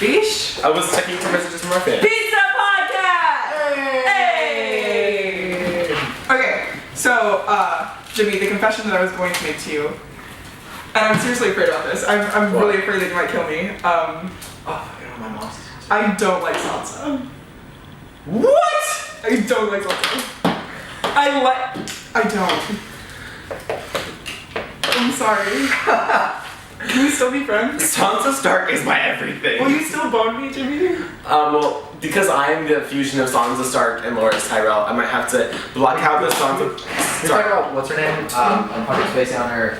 Fish? I was checking for messages from our fans. Pizza Podcast! Hey! Okay, so, Jimmy, the confession that I was going to make to you, and I'm seriously afraid about this. I'm really afraid that you might kill me. My mom's. I don't like salsa. What? I don't like salsa. I don't. I'm sorry. Can we still be friends? Sansa Stark is my everything. Will you still bone me, Jimmy? Well, because I'm the fusion of Sansa Stark and Loras Tyrell, I might have to block out the Sansa You're talking Stark. about what's her name? I'm probably spacing on her.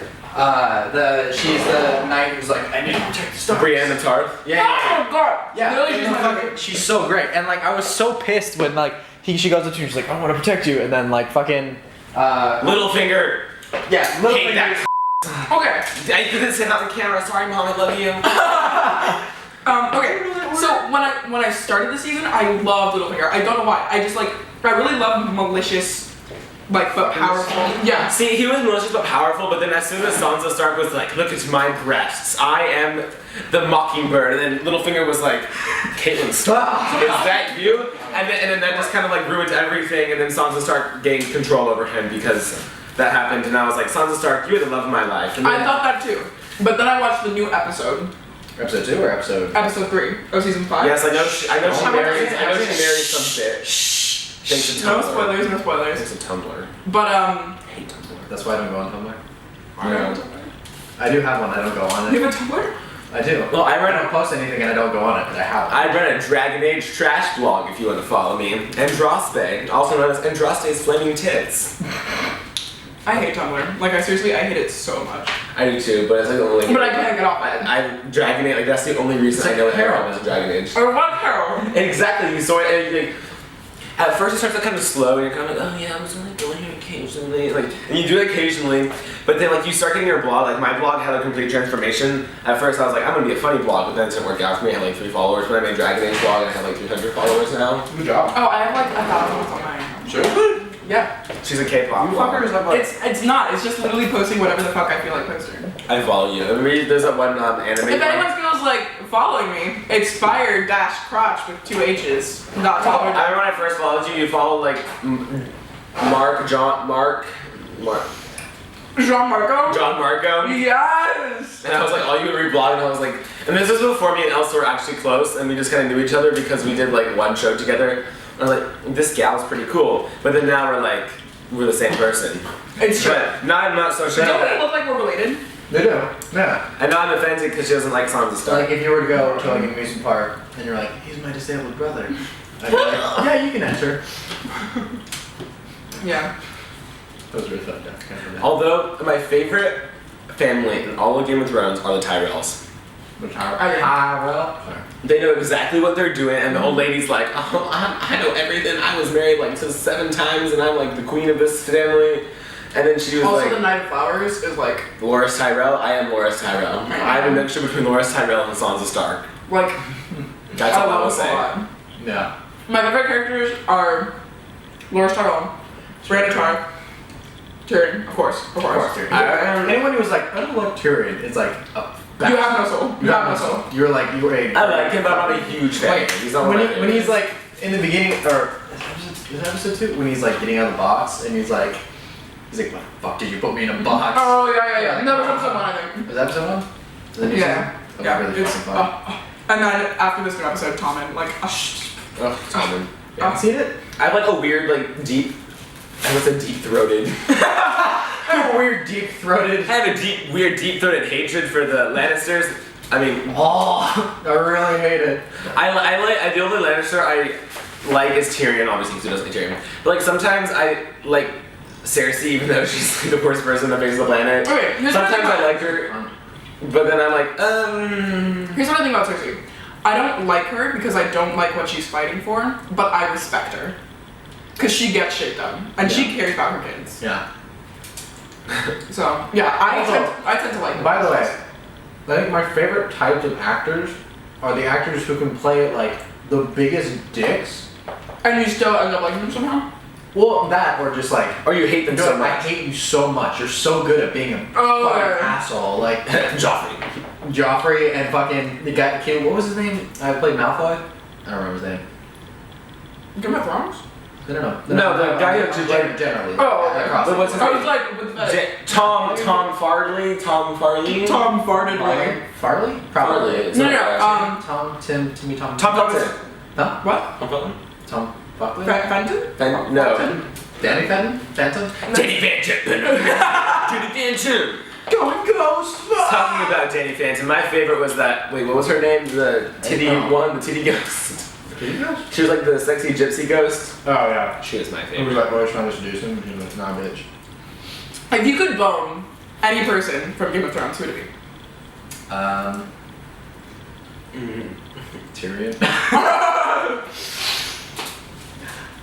She's the knight who's like, I need to protect the Starks. Brienne of Tarth. Yeah. Oh my god! Yeah. Literally, and she's my fucking- favorite. she's so great, and like I was so pissed when like she goes up to me, she's like, I want to protect you, and then like fucking Littlefinger. yeah, little Hate that. Okay. I didn't say that on camera. Sorry, Mom. I love you. Okay. So when I started the season, I loved Littlefinger. I don't know why. I really love malicious, but powerful. Yeah. See, he was malicious but powerful, but then as soon as Sansa Stark was like, look at my breasts, I am the mockingbird, and then Littlefinger was like, Caitlyn Stark, is that you? And then that just kind of like ruined everything, and then Sansa Stark gained control over him because that happened, and I was like, Sansa Stark, you're the love of my life. And then, I thought that too. But then I watched the new episode, Episode 2 or episode? episode 3 of season 5. yes, I know she marries some bitch. Thanks to No Tumblr. spoilers, no spoilers. Thanks to Tumblr. But I hate Tumblr. That's why I don't go on Tumblr. I know. I do have one. I don't go on You it. have a Tumblr? I do. Well, I I read don't post anything and I don't go on it, but I have. I run a Dragon Age trash blog if you want to follow me. Andraste, also known as Andraste's Flaming Tits. I hate Tumblr. Like I hate it so much. I do too, but it's like the only. But I can't get off it. Dragon Age, like that's the only reason I know like Arrow Arrow. is Dragon Age. Or what hero? Exactly, you saw it and you like. At first it starts out kind of slow and you're kind of like, oh yeah, I'm just gonna go in here occasionally, like, and you do it occasionally, but then like you start getting your blog, like my blog had a complete transformation. At first I was like, I'm gonna be a funny blog, but then it didn't work out for me. I had like 3 followers. When I made Dragon Age blog, I had like 300 followers now. Good job. Oh, I have like 1,000 on my account. Sure. Yeah. She's a K-pop You blogger. fuckers have like. It's not. It's just literally posting whatever the fuck I feel like posting. I follow you. I mean, there's that one anime. If anyone feels like following me, it's fire-crotch with 2 H's. Not I Tumblr. remember when I first followed you, you followed like Mark. Jean Marco? John Marco. Yes! And I was like, all you would reblog, and I was like, and this was before me and Elsa were actually close, and we just kind of knew each other because we did like one show together. I was like, this gal's pretty cool. But then now we're the same person. It's true. But now I'm not so sure. Don't we look like we're related? They do. Yeah. And now I'm offended because she doesn't like Sansa Stark. Like if you were to go to like an amusement park and you're like, he's my disabled brother. I'd be like, yeah, you can enter. Yeah. That was really fucked up. Kind of Although my favorite family in all of Game of Thrones are the Tyrells. They know exactly what they're doing, and the old lady's like, oh, I know everything. I was married like to 7 times, and I'm like the queen of this family. And then she was Also, like, the Knight of Flowers is like, Loras Tyrell. I am Loras Tyrell. I have a mixture between Loras Tyrell and Sansa Stark. like, That's all I will love it a say. lot. Yeah. My favorite characters are Loras Tyrell, Brienne Tarth, Tyrion, of course. Anyone who was like, I don't like Tyrion, it's like, You have no soul. You have no soul. You're like, you were a. I like him, but I'm not a huge fan. Like, He's not when, one of my when he's favorites. like in the beginning, or is that episode 2? When he's like getting out of the box and he's like, what the fuck did you put me in a box? Oh, yeah. No, it's episode 1, I think. Was that episode 1? Is that new Yeah. season? That was really It's, fucking fun. and then after this new episode, Tommen, like, Oh, Tommen. You haven't seen it? I have like a weird, like deep. I was a deep-throated. I have a weird deep-throated. I have a weird, deep-throated hatred for the Lannisters. I mean, Oh, I really hate it. I like the only Lannister I like is Tyrion, obviously, because who doesn't like Tyrion. But like sometimes I like Cersei, even though she's like the worst person on the face of the planet. Okay, here's what I Sometimes think I like her, but then I'm like, Here's what I think about Cersei. I don't like her because I don't like what she's fighting for, but I respect her. Because she gets shit done, and she cares about her kids. Yeah. So, yeah, I tend to like her. By the way, I think my favorite types of actors are the actors who can play like the biggest dicks. And you still end up liking them somehow? Well, that or just like. Or you hate them No, so I much. hate you so much. You're so good at being a Oh, fucking yeah. asshole. Like Joffrey. Joffrey and fucking the guy. Kid, what was his name? I played Malfoy. I don't remember his name. Game of Thrones? No. No, the guy who generally. Oh, okay. across But the what's his I board. was like, with the Tom Farley. Tom Farley. Tom farted like. Farley? Probably. Farley. No, Tom, Tim, Timmy, Tom. Tom Felton. Huh? what? Tom Felton. Tom Buckley? Fenton? No. Danny Fenton? Fenton? Danny Phantom. Danny Phantom. Going ghost! Talking about Danny Phantom, my favorite was that. Wait, what was her name? The titty one, the titty ghost. She was like the sexy gypsy ghost. Oh, yeah. She was my He was favorite. like always trying to seduce him. He was like, nah, bitch. If you could bone any person from Game of Thrones, who would it be? Tyrion.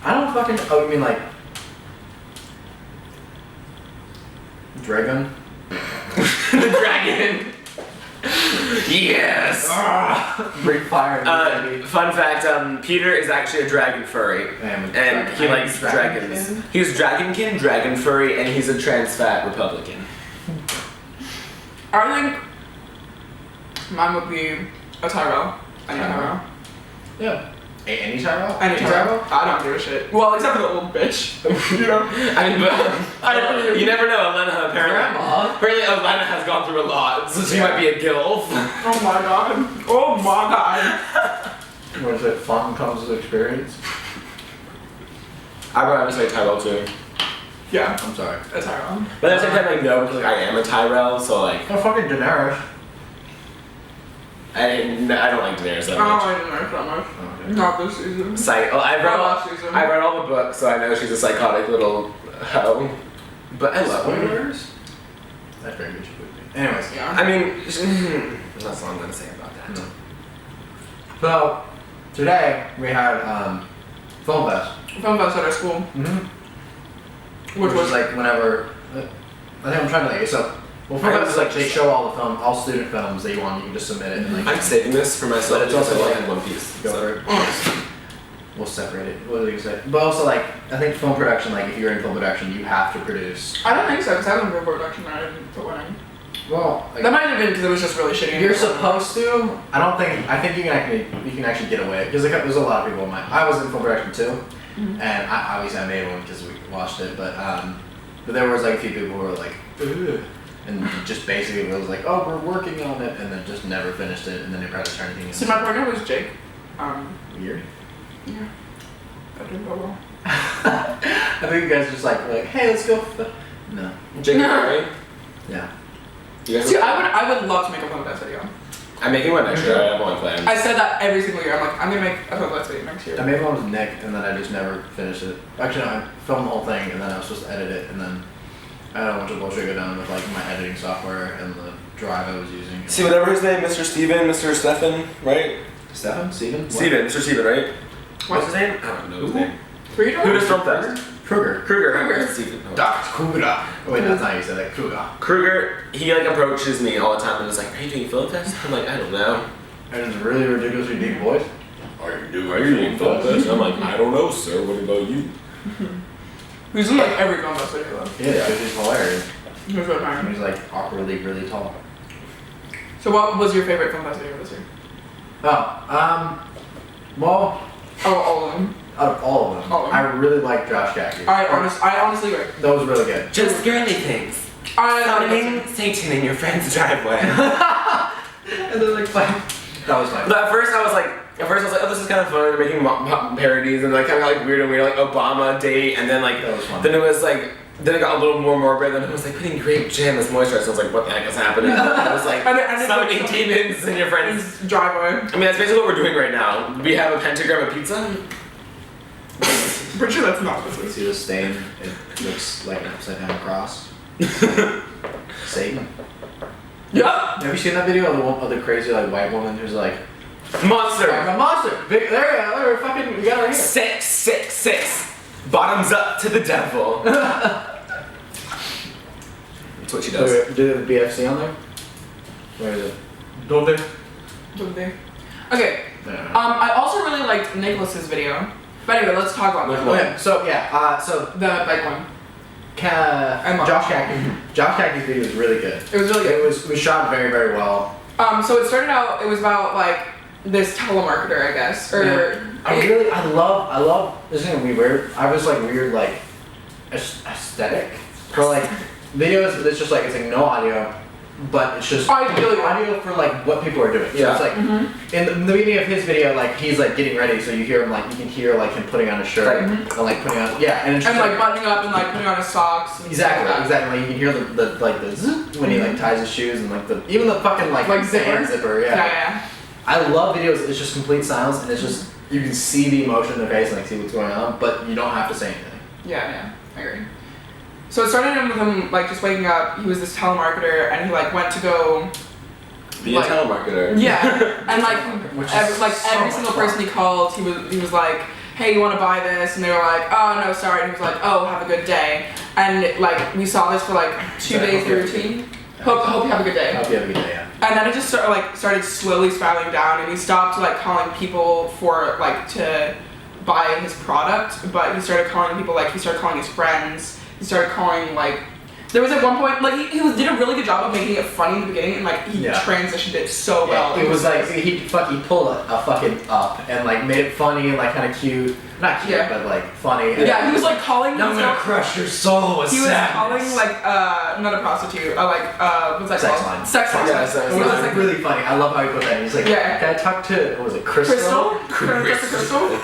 I don't fucking. Oh, you mean like. Dragon? The dragon. Yes. Breathe fire. baby. Fun fact: Peter is actually a dragon furry, and he likes dragons. Dragonkin? He's dragonkin, dragon furry, and he's a trans fat Republican. I think mine would be a Tyrell. Any Tyrell. Yeah. Any Tyrell? Any Tyrell. I don't give a shit. Well, except for the old bitch. You know? I mean, but you never know. Elena apparently Elena has gone through a lot, so she might be a gilf. Oh my god. Oh my god. What is it? Fun comes with experience? I would have to say Tyrell too, Yeah, I'm sorry. a Tyrell. but at the same time, like no, because like, I am a Tyrell, so like Oh, fucking Daenerys. I don't like Daenerys that I much. don't like her that much. Okay. Not this season. I read Last season. all the books, so I know she's a psychotic little hoe. But I love her. Spoilers? That's very good. Anyways. Yeah. I mean, that's all I'm gonna say about that. So, today we had Film Fest. Film fest at our school, Mm-hmm. which was like, like whenever. I think I'm trying to like. So, well, Film Fest is like they show all student films that you want. You can just submit it and like. I'm saving this for myself. But it's also because I like- only had one piece. Go so. for it. We'll separate it. What was I gonna say? But also, like, I think film production, like, if you're in film production, you have to produce. I don't think so, because I haven't been production and I didn't put one in. Well, like, That might have been because it was just really shitty. you're supposed to. I don't think. I think you can actually get away because there's a lot of people in my. I was in film production too, Mhm. and I obviously I made one because we watched it, but there was like a few people who were like, ugh, and just basically it was like, oh, we're working on it, and then just never finished it, and then they tried to turn anything See, into my partner was Jake. weird. Yeah. That didn't go well. I think you guys just like were like, hey, let's go. No. Jake and Mary? Yeah. You guys See, I would love to make a film fest video. I'm making one next year. I have one planned. I said that every single year. I'm like, I'm gonna make a film fest video next year. I made one with Nick, and then I just never finished it. Actually, no, I filmed the whole thing, and then I was supposed to edit it, and then I had a bunch of bullshit go down with like my editing software and the drive I was using. See, whatever his name, Mr. Steven, Mr. Stefan, right? Stefan? Steven? What? Steven, Mr. Steven, right? What? What's his name? I don't know his Who? name. Who are you Who doing? does Film Fest? Kruger. Kruger. Steven. Dr. Kruger. Oh, wait, that's not how you said that. Kruger. Kruger, he like approaches me all the time and is like, are you doing Film Fest? I'm like, I don't know. And it's really ridiculously deep voice. Are you doing Film Fest? I'm like, I don't know, sir. What about you? Who's in like every film fest video though. Yeah, because he's hilarious. Who's really And fine. he's like awkwardly really tall. So what was your favorite film fest video this year? Oh, well, Oh, all of them. out of all of them, All of them. I really like Josh Jackie. I honestly agree. That was really good. Just girly things. I Satan in your friend's driveway. And then like, that was fun. But at first I was like, oh, this is kind of fun. They're making parodies and like kind of like weird and weird, like Obama date, and then like That was fun. then it was like. Then it got a little more morbid, and it was like putting grape jam as moisturizer. So I was like, what the heck is happening? And it was like And it summoning was- demons in your friends. His driveway. I mean, that's basically what we're doing right now. We have a pentagram of pizza. Pretty sure that's not what You this is. see the stain? It looks like an upside down cross. Satan. Yeah. Have you seen that video of the one of the crazy like white woman who's like, Monster. I'm a monster. There, there, fucking, we got it right here. 666. Bottoms up to the devil. That's what she does. Wait, did the BFC on there? Where is it? Don't they? Don't they? Okay. Yeah. I also really liked Nicholas's video, But anyway, let's talk about that. Okay, so yeah, so The bike one. Josh Cackey. Josh Cackey's video was really good. It was really good. It was shot very, very well. So it started out. It was about like this telemarketer, I guess, or I love. This is gonna be weird. I was like weird, like aesthetic for like videos. It's just like it's like no audio, but it's just audio for like what people are doing. So Yeah. it's like in the beginning of his video, like he's like getting ready, so you hear him like you can hear like him putting on a shirt and like putting on and it's just like buttoning up and like putting on his socks. And exactly stuff like that. exactly. Like, you can hear the zzz when he like ties his shoes and like even the fucking like hand zipper. Yeah. I love videos. It's just complete silence and it's just you can see the emotion in their face and like see what's going on, but you don't have to say anything. Yeah, I agree. So it started with him like just waking up. He was this telemarketer, and he like went to go. Be a telemarketer. Yeah, and like every so single much person he called, he was like, "Hey, you want to buy this?" And they were like, "Oh no, sorry." And he was like, "Oh, have a good day." And like we saw this for like 2 days of routine. Hope you have a good day. Hope you have a good day. Yeah. And then it just started slowly spiraling down, and he stopped like calling people for like to buy his product, but he started calling people like he started calling his friends. He started calling like there was at one point like he did a really good job of making it funny in the beginning, and like he transitioned it so well. It was like he pulled a fucking up and like made it funny and like kind of cute, not cute but like funny. Yeah, he was like calling. I'm gonna crush your soul with He was sadness. calling like not a prostitute, what's that Sex called? line. Sex line. Yeah, sex It was line. like really funny. I love how he put that. He's like, can I talk to what was it, Crystal? Crystal.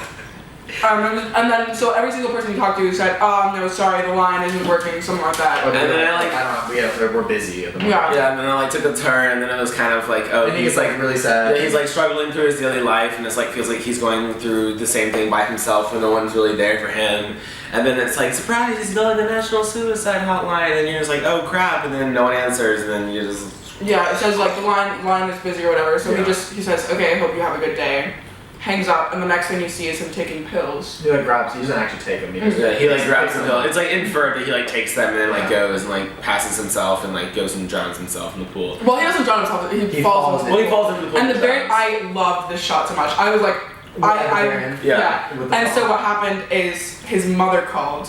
And then so every single person he talked to said, "Oh no, sorry, the line isn't working," something like that. And then I don't know. We're busy at the moment. Yeah. And then I like took a turn, and then it was kind of like, oh, And he's like really sad. yeah, he's like struggling through his daily life, and it's like feels like he's going through the same thing by himself, and no one's really there for him. And then it's like, surprise, he's calling the National Suicide Hotline, and you're just like, oh crap, and then no one answers, and then you just Yeah, it says like the line is busy or whatever. So he says, "Okay, I hope you have a good day." Hangs up, and the next thing you see is him taking pills. He like grabs. He doesn't actually take them. He like grabs the pill. It's like inferred that he like takes them and then like goes and like passes himself and like goes and drowns himself in the pool. Well, he doesn't drown himself. He falls into the pool. Well, he falls into the pool. And I loved this shot so much. I was like, And so what happened is his mother called,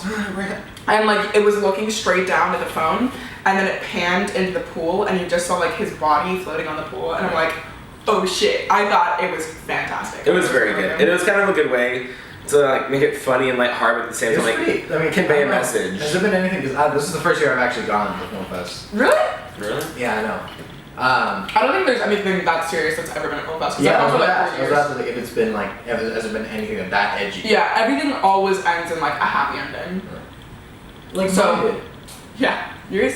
and like it was looking straight down at the phone, and then it panned into the pool, and you just saw like his body floating on the pool, and I'm like, oh shit! I thought it was fantastic. It was very good. It was kind of a good way to like make it funny and lighthearted at the same time, like convey a message. Has there been anything? Because this is the first year I've actually gone to the film fest. Really? Really? Yeah, I know. I don't think there's anything that serious that's ever been at Film Fest. Yeah, I was like, if it's been like, has there been anything that edgy? Yeah, everything always ends in like a happy ending. Like so. Yeah, yours.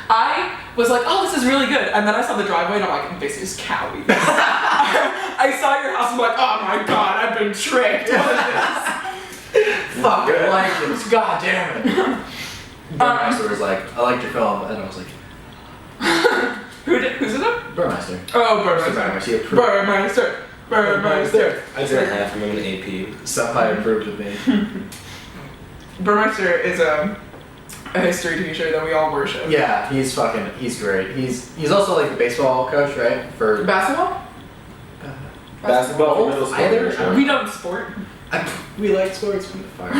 I was like, oh, this is really good, and then I saw the driveway, and I'm like, this is Cali. I saw your house, I'm like, oh my god, I've been tricked. What is this? Fuck, I like this. God damn it. Burmeister was like, I liked your film, and I was like, who's it? Burmeister. Oh, Burmeister. Burmeister. I did half of him in AP. Somebody approved of me. Burmeister is a history teacher that we all worship. Yeah, he's great. He's also like the baseball coach, right? For Basketball? Basketball, middle school. Either. We don't sport. We like sports. Fire.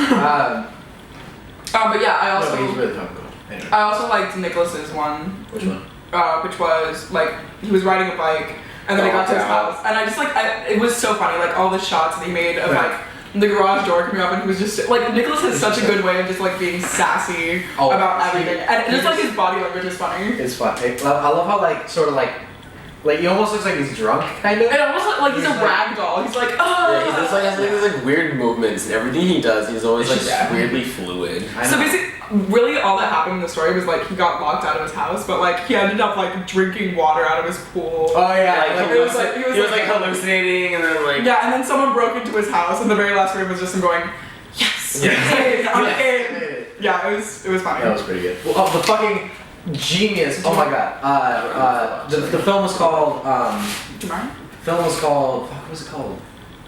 But yeah, I also. No, he's really fucking cool. Anyway. I also liked Nicholas's one. Which one? Which was like he was riding a bike and then he got to his house, and I just like it was so funny, like all the shots that he made of like the garage door coming up, and he was just like Nicholas has such a good way of just like being sassy about everything, and just like his body language is funny. It's fun. I love how like sort of like he almost looks like he's drunk, kind of. It almost like he's a rag doll. He's like, oh. Yeah, he just like has these like weird movements and everything he does. He's always like weirdly fluid. So basically, really all that happened in the story was like he got locked out of his house, but like he ended up like drinking water out of his pool. Oh yeah, like, he was like hallucinating, and then like and then someone broke into his house, and the very last room was just him going, yes, I'm in. Yeah, it was funny. That was pretty good. Well, the fucking genius! Oh my god. The film was called. Tomorrow? Film was called. What was it called?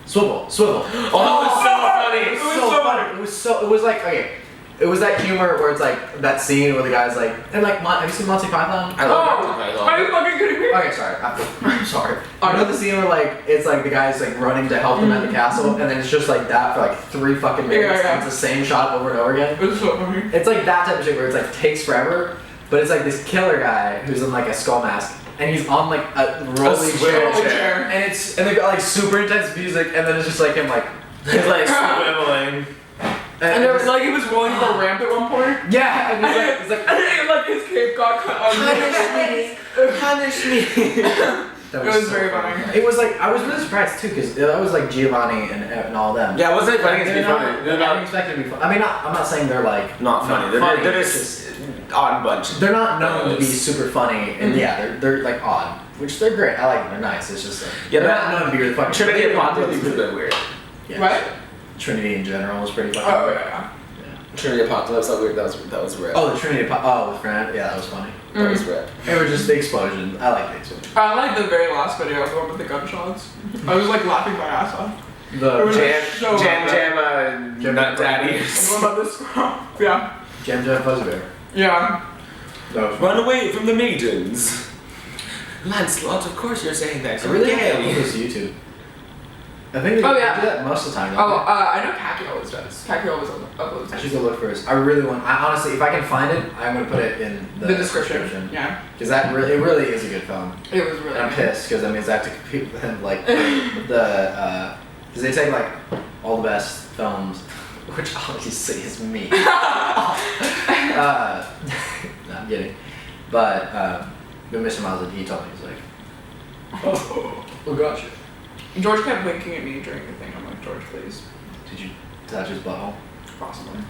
Swivel. oh, that was so funny. It was so funny. It was like okay. It was that humor where it's like that scene where the guy's like, and like, have you seen Monty Python? I love Monty Python. Are you fucking kidding me? Okay, sorry. I'm sorry. I know the scene where like it's like the guy's like running to help them at the castle, and then it's just like that for like 3 fucking minutes. Yeah. And it's the same shot over and over again. It's so funny. It's like that type of shit where it's like takes forever, but it's like this killer guy who's in like a skull mask, and he's on like a rolling swivel chair, and they got like super intense music, and then it's just like him like He's like swiveling. And there was like he was rolling the ramp at one point. yeah, and he's like And then, like his cape got cut on. punish me. That It was very funny. It was like I was really surprised too because that was like Giovanni and all them. Yeah, wasn't it funny? It's They're funny. not- They're I not, expected to be fun. I mean, I'm not saying they're like not funny. They're It's just odd bunch. They're not known to be Those. super funny, and yeah, they're like odd, which they're great. I like them. They're nice. It's just Yeah, they're that- not known to be really fucking. Trinity they're Apocalypse really was a bit weird. Yeah. What? Trinity in general was pretty funny. Oh yeah. Trinity Apocalypse, that was rare. Oh, the Trinity. with Grant. Yeah, that was funny. That was rare. It was just the explosion. I like the explosion. I like the very last video, the one with the gunshots. I was like laughing my ass off. It was The so Jam Jam Nut Daddy. What about this girl? Yeah. Jam Fuzzy Bear. Yeah. That was Run away from the maidens. Lancelot, of course you're saying that. I really You're like gay. this to YouTube. I think they Oh, yeah. do that most of the time. Oh, don't they? I know Pacquiao always does. Pacquiao always uploads. I should go look for this. I really want. I honestly, if I can find it, I'm gonna put it in The description. Yeah. Because it really is a good film. It was really. And I'm pissed because that means I have to compete with him, like because they take like all the best films, which obviously is me. No, I'm kidding. But Mr. Miles, he told me he's like, oh gosh. George kept winking at me during the thing. I'm like, George, please. Did you touch his butthole? Possibly.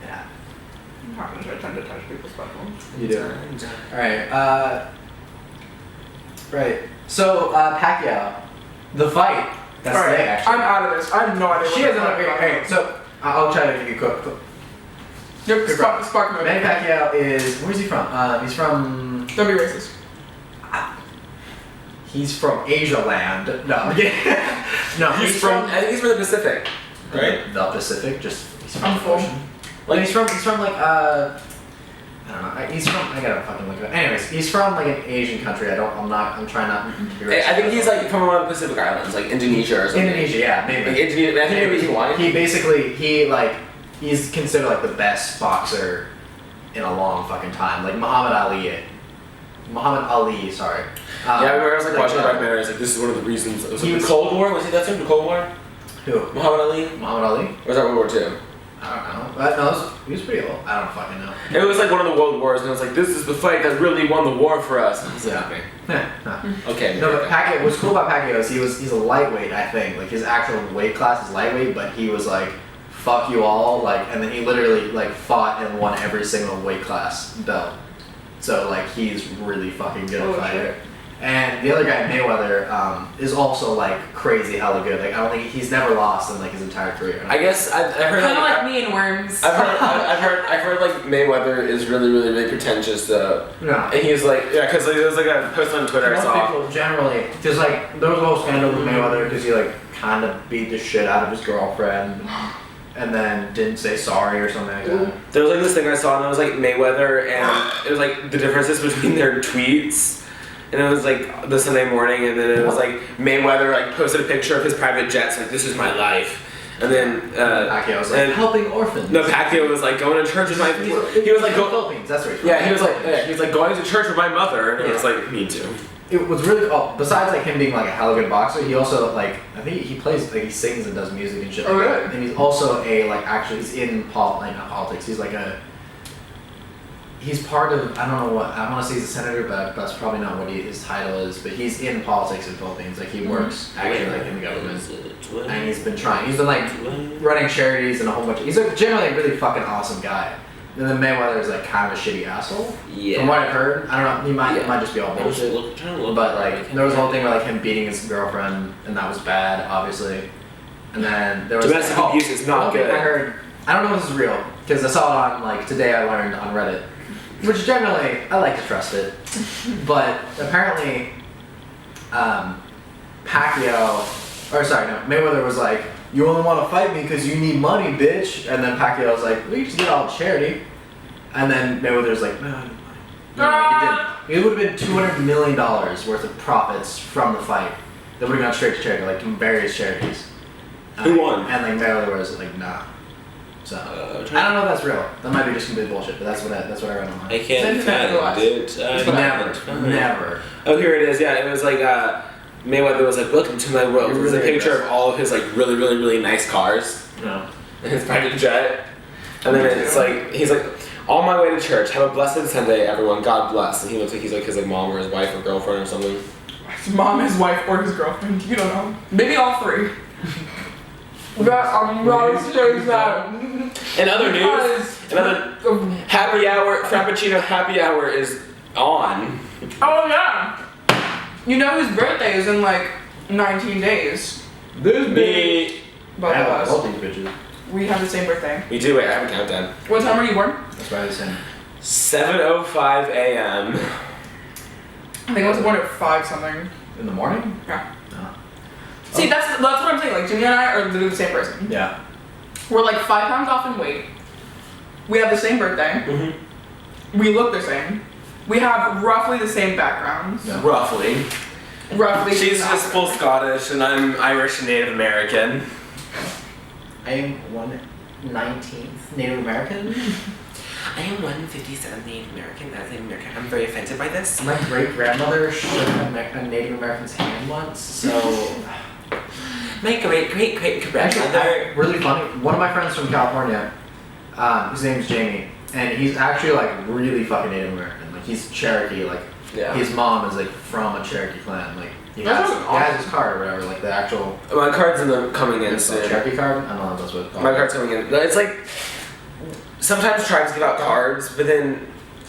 Yeah. It happens. I tend to touch people's buttholes. You do. All right. Right. So Pacquiao, the fight. That's All right. today, actually. I'm out of this. I have no idea. She what has the an fuck okay. about. So I'll try to give you a quick. Yep. Good Spark mode. Manny Pacquiao is where's he from? He's from Don't be racist. he's from Asia land. No, I'm kidding. No, I think he's from the Pacific, right? the Pacific. Just he's from I'm the full. ocean. Like he's from like I don't know. He's from I gotta fucking look it up. Anyways, he's from like an Asian country. I'm trying not to be racist. I think he's like from one of the Pacific Islands, like Indonesia or something. Indonesia, yeah, maybe. Like Indonesia, I think maybe he's Hawaiian. He basically he's considered like the best boxer in a long fucking time. Like Muhammad Ali, sorry. Yeah, I remember I was like watching a documentary. I was like, this is one of the reasons. It was like the Cold War. Was he that thing? The Cold War? Who? Muhammad Ali? Muhammad Ali? Or was that World War II? I don't know. No, he was pretty old. I don't fucking know. It was like one of the world wars, and it was like, this is the fight that really won the war for us. And I was like, Yeah. okay. No, but Pacquiao. What's cool about Pacquiao is he's a lightweight. I think like his actual weight class is lightweight, but he was like, fuck you all, like, and then he literally like fought and won every single weight class belt. So like he's really fucking good at Holy fighting. shit. And the other guy, Mayweather, is also like crazy hella good. Like I don't think he's never lost in like his entire career. I guess I heard Kind of like, like me and Worms. I've heard like Mayweather is really really pretentious though. Yeah. And he's like, yeah, because like, there was like a post on Twitter I Most saw. people generally, because like there was a whole scandal with Mayweather because he like kind of beat the shit out of his girlfriend, and then didn't say sorry or something like that. There was like this thing I saw, and it was like Mayweather, and it was like the differences between their tweets. And it was like the Sunday morning, and then it was like Mayweather like posted a picture of his private jets, like this is my life. And then Pacquiao was like helping orphans. No, Pacquiao was like going to church with my. He was like go. Philippines. That's where he's from. Yeah, he was like going to church with my mother, and it was like me too. It was really besides like him being like a hella good boxer, he also like I think he plays like he sings and does music and shit like Oh, that. really? And he's also a like actually he's in not politics. He's like he's part of I don't know what I want to say he's a senator, but that's probably not what his title is. But he's in politics in the Philippines. Like he works actually like in the government, and he's been trying. He's been like running charities and a whole bunch. He's like generally a really fucking awesome guy. And then Mayweather is like kind of a shitty asshole. Yeah. From what I've heard, I don't know. He might Yeah. it might just be all bullshit. But like there was a whole thing where like him beating his girlfriend, and that was bad, obviously. And then there was Domestic abuse is not one thing good. I heard. I don't know if this is real because I saw it on like today. I learned on Reddit, which generally I like to trust it, but apparently, Mayweather was like you only want to fight me because you need money, bitch. And then Pacquiao was like, we just get all charity. And then Mayweather's like, no, I need money. Like, it would have been $200 million worth of profits from the fight that would have gone straight to charity, like to various charities. Who won? And like Mayweather was like, nah. So I don't know if that's real. That might be just complete bullshit, but that's what I read online. I can't find it. Never. Oh, here it is. Yeah, it was like Mayweather was like, "Welcome to my world." It was a picture of all of his like really, really, really nice cars. No. And his private jet. And then it's like he's like, "On my way to church. Have a blessed Sunday, everyone. God bless." And he looks like he's like his like mom or his wife or girlfriend or something. His mom, his wife, or his girlfriend. You don't know. Maybe all three. I'm not sure that. In other news, happy hour, Frappuccino happy hour is on. Oh yeah. You know his birthday is in like 19 days. This me. Both of us. All these bitches. We have the same birthday. We do. Wait, I have a countdown. What time were you born? That's why I was saying. 7:05 a.m. I think I was born at 5 something. In the morning? Yeah. No. See, that's what I'm saying. Like Jimmy and I are literally the same person. Yeah. We're like 5 pounds off in weight. We have the same birthday. Mm-hmm. We look the same. We have roughly the same backgrounds. Yeah. Roughly. Roughly. She's just full Scottish and I'm Irish and Native American. I am 1/19th Native American. I am 157 Native American. As an American, I'm very offended by this. My great grandmother shook a Native American's hand once, so. My great Actually, grandmother. really funny. One of my friends from California, his name's Jamie, and he's actually like really fucking Native American. Like he's Cherokee. Like his mom is like from a Cherokee clan. Like he has his card or whatever. Like the actual. My card's coming in It's soon. a Cherokee card. I don't know if that's what it's called. My card's coming in. It's like sometimes tribes give out cards, but then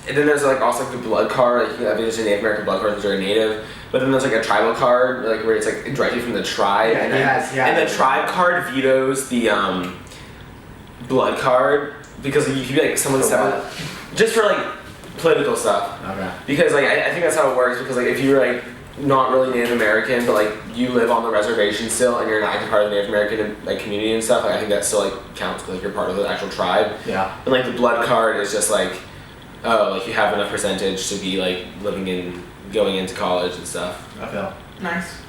there's like also like the blood card. Like I mean, there's a Native American blood card that are native. But then there's like a tribal card, like where it's like directly from the tribe, Yeah, and the tribe card vetoes the blood card because you can be like someone's just for like political stuff. Okay. Because like I think that's how it works. Because like if you're like not really Native American, but like you live on the reservation still, and you're an active part of the Native American like community and stuff, like I think that still like counts because like you're part of the actual tribe. Yeah. And like the blood card is just like, oh, like you have enough percentage to be like going into college and stuff. I feel. Nice.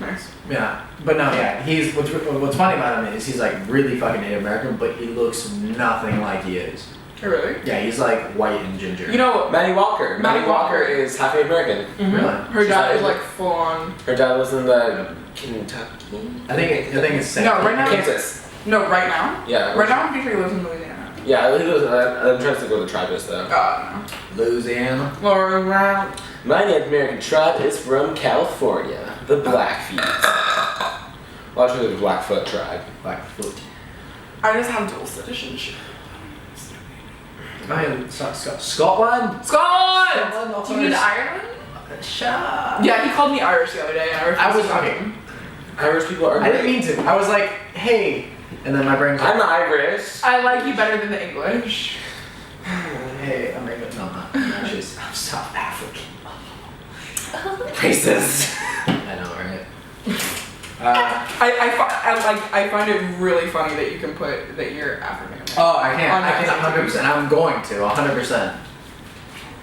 Yeah, but no, yeah, he's what's funny about him is he's like really fucking Native American, but he looks nothing like he is. Oh, really? Yeah, he's like white and ginger. You know, Maddie Walker. Maddie Walker is half Native American. mm-hmm. Really? Her dad is like full on. Her dad was in the Kentucky. I think it's No, right now. Kansas. No, right now. Yeah. Right now, I'm pretty sure he lives in Louisiana. Yeah, he lives. I'm trying to think where the tribe is though. Louisiana. Or around. My Native American tribe is from California, the Blackfeet. Well, actually, the Blackfoot tribe. Blackfoot. I just have dual citizenship. Scotland. Scotland! Do you mean Ireland? Shut. Yeah, he called me Irish the other day, and I was refused to okay. Irish people are. I didn't mean to. I was like, hey, and then my brain was like, I'm Irish. I like you better than the English. hey, I'm English. No, I'm not. I'm South African. Racist. I know, right? I find it really funny that you can put that you're African American. Oh, I can't. On I that can't 100%. I'm going to 100%.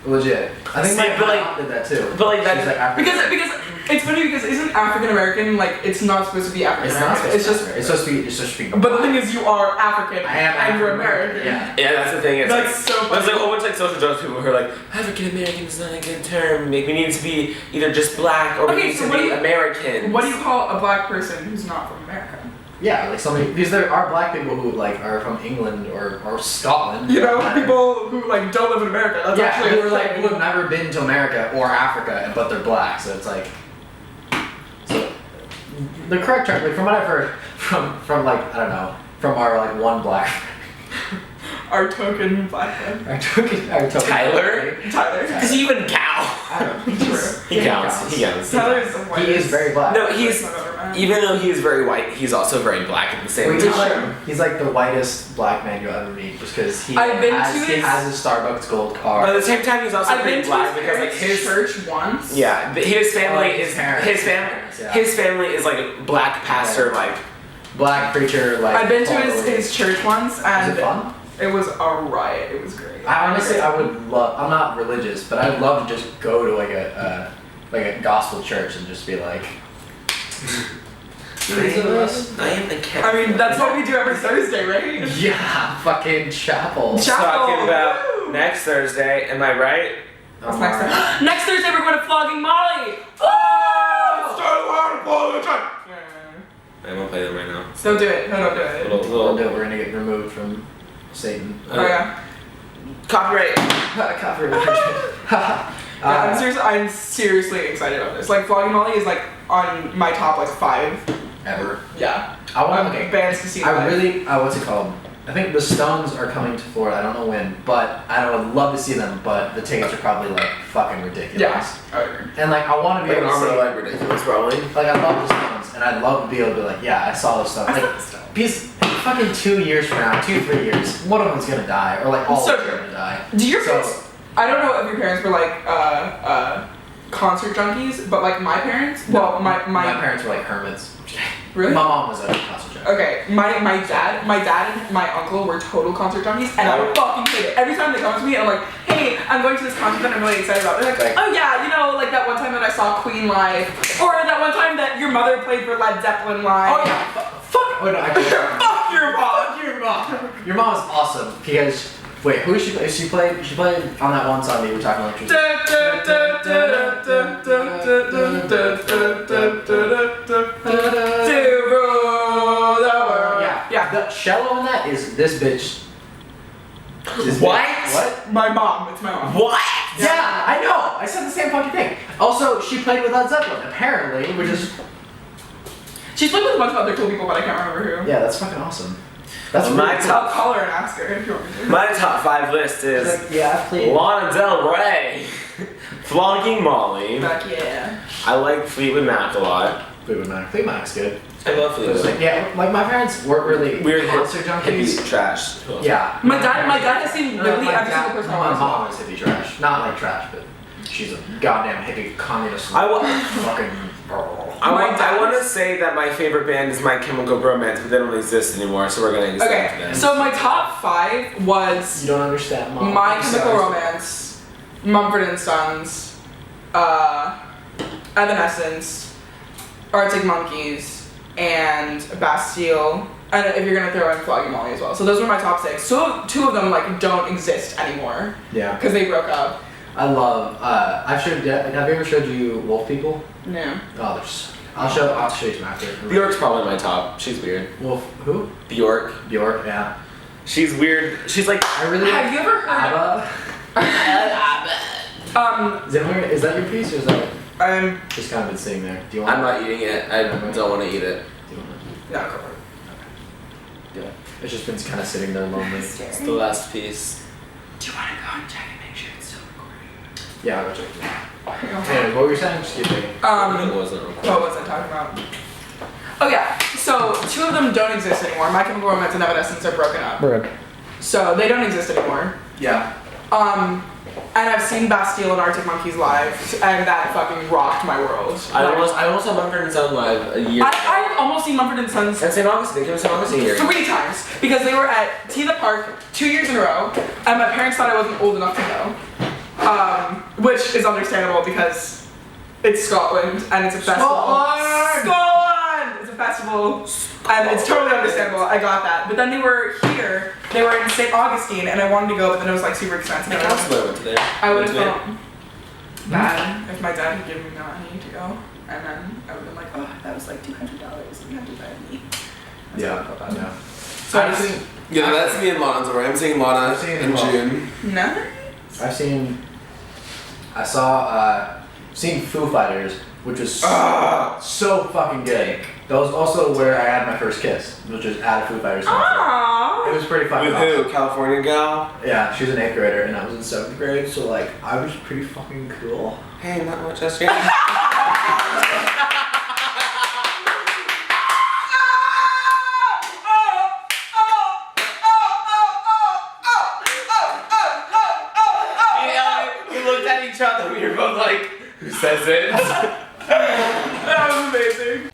Legit. I think See, my but, like- mom did that too. but, like, She's that's- like African. Because it's funny because isn't African American like it's not supposed to be African It's not American? supposed to be. It's supposed to be. But the thing is, you are African I am and you're African. American. Yeah. Yeah, that's the thing. It's That's like, so There's funny. like a whole bunch of like social justice people who are like, African American is not a good term. Like, we need to be either just black or we Okay, need so to what be do you- American. What do you call a black person who's not from America? Yeah, like somebody because there are black people who like are from England or Scotland. You know, people who like don't live in America. That's Yeah, actually who are like who have never been to America or Africa, but they're black. So it's like, so the correct term, like from what I've heard from like I don't know, from our like one black. our token black man. our token Tyler? Tyler. Does he even count? I don't know. He counts. He counts. Tyler is the whitest. He is very black. No, he's person I've ever met. even though he is very white, he's also very black at the same Well, time. he's like the whitest black man you'll ever meet, just because he I've been to he his- has his Starbucks gold But card. at the same time, he's also I've pretty been to black his because like parents' his church once. yeah, his family his is parents. his family Yeah. his family is like black pastor like black preacher like. I've been to his church once, and Was it fun? It was a riot. It was great. I honestly, I would love. I'm not religious, but I'd love to just go to like a gospel church and just be like. I am the cat. I mean, that's what we do every Thursday, right? Yeah, fucking chapel. Talking about next Thursday, am I right? What's next Thursday? Next Thursday we're going to Flogging Molly. Oh! I'm gonna play them right now. Don't do it. No, don't do it. We're gonna get removed from Satan. Oh yeah. Copyright. Copyright. Yeah, I'm seriously excited about this. Like, Flogging Molly is like on my top like 5 Ever. Yeah. I want to bands to see. I live. really. What's it called? I think the Stones are coming to Florida. I don't know when, but I would love to see them. But the tickets are probably like fucking ridiculous. Yeah. I agree. And like I want to be able to see. Like ridiculous, probably. Like I love the Stones, and I'd love to be able to be like, yeah, I saw the Stones. Like because fucking 2 years from now, 2-3 years, one of them's gonna die, or like all So of them true. are gonna die. Do your parents? I don't know if your parents were like concert junkies, but like my parents. Well, my parents were like hermits. Really? My mom was a concert junkie. Okay, my dad and my uncle were total concert junkies, and I fucking hate it. Every time they come to me, I'm like, hey, I'm going to this concert that I'm really excited about. They're like, oh yeah, you know, like that one time that I saw Queen live, or that one time that your mother played for Led Zeppelin live. Oh yeah, fuck. Oh no, I can't. Fuck your mom. Fuck your mom. Your mom is awesome because wait, who is she? She played on that one song that you were talking about. Yeah. The cello in that is this bitch. What? My mom. It's my mom. What? Yeah, I know. I said the same fucking thing. Also, she played with Led Zeppelin, apparently, which is. She's played with a bunch of other cool people, but I can't remember who. Yeah, that's fucking awesome. That's My really cool. top- I'll call her and ask her if you want me to. My top 5 list is Like, yeah, I played. Lana Del Rey, Flogging Molly. Fuck yeah. I like Fleetwood Mac a lot. Fleetwood Mac. Fleetwood Mac's good. I love It was Fleetwood. like, yeah, like my parents weren't really Weird concert junkies. hippie trash. Yeah. My dad has seen literally my every dad- single person My on my mom is hippie trash. Not like trash, but she's a goddamn hippie communist. I fucking. dad- want to say that my favorite band is My Chemical Romance, but they don't exist anymore, so we're gonna exist Okay, them. so my top 5 was You don't understand, Mom. My Chemical Romance, Mumford and Sons, Evanescence, Arctic Monkeys, and Bastille. And if you're gonna throw in Flogging Molly as well. So those were my top 6. So 2 of them like don't exist anymore Yeah. because they broke up. I love. Have you ever showed you Wolf People? No. Oh, there's. I'll show you some after. Bjork's probably my top. She's weird. Wolf. Who? Bjork. Bjork. Yeah. She's weird. She's like. I really. Have you ever heard? ABBA. Is that your piece or is that I'm just kind of been sitting there? Do you want? I'm not eating it. I don't want to eat it. Do you want not covered. to? Yeah. It's just been kind of sitting there lonely. It's the last piece. Do you want to go and check and make sure it's still recording? Yeah, I'll go check it out. Hey, what were you saying? Excuse me. It wasn't recorded. What was I talking about? Oh yeah, so 2 of them don't exist anymore. My Chemical Romance and Evanescence are broken up. Bird. So they don't exist anymore. Yeah. And I've seen Bastille and Arctic Monkeys live, and that fucking rocked my world. I almost saw Mumford and Sons live a year. I've almost seen Mumford and Sons At St. Augustine. They came to St. Augustine here. 3 times because they were at Tea the Park 2 years in a row, and my parents thought I wasn't old enough to go, which is understandable because it's Scotland and it's a festival. Scotland! It's a festival, and it's totally understandable. I got that. But then they were here. They were in St. Augustine, and I wanted to go, but then it was like super expensive. I went to there. I would have Went to felt bad if my dad had given me the money to go, and then I would have been like, oh, that was like $200. You have to buy me. Yeah. So I just Yeah, that's me and Lana's alright. I'm seeing Lana I'm seeing in Lana. June. nice. Seen Foo Fighters, which was so fucking good. That was also where I had my first kiss, which was at a Foo Fighters concert. Aww. It was pretty fucking With awesome. who? California gal? Yeah, she was an 8th grader and I was in 7th grade, so like I was pretty fucking cool. Hey, not much else yet. We looked at each other. We were both like, "Who says it?" That was amazing.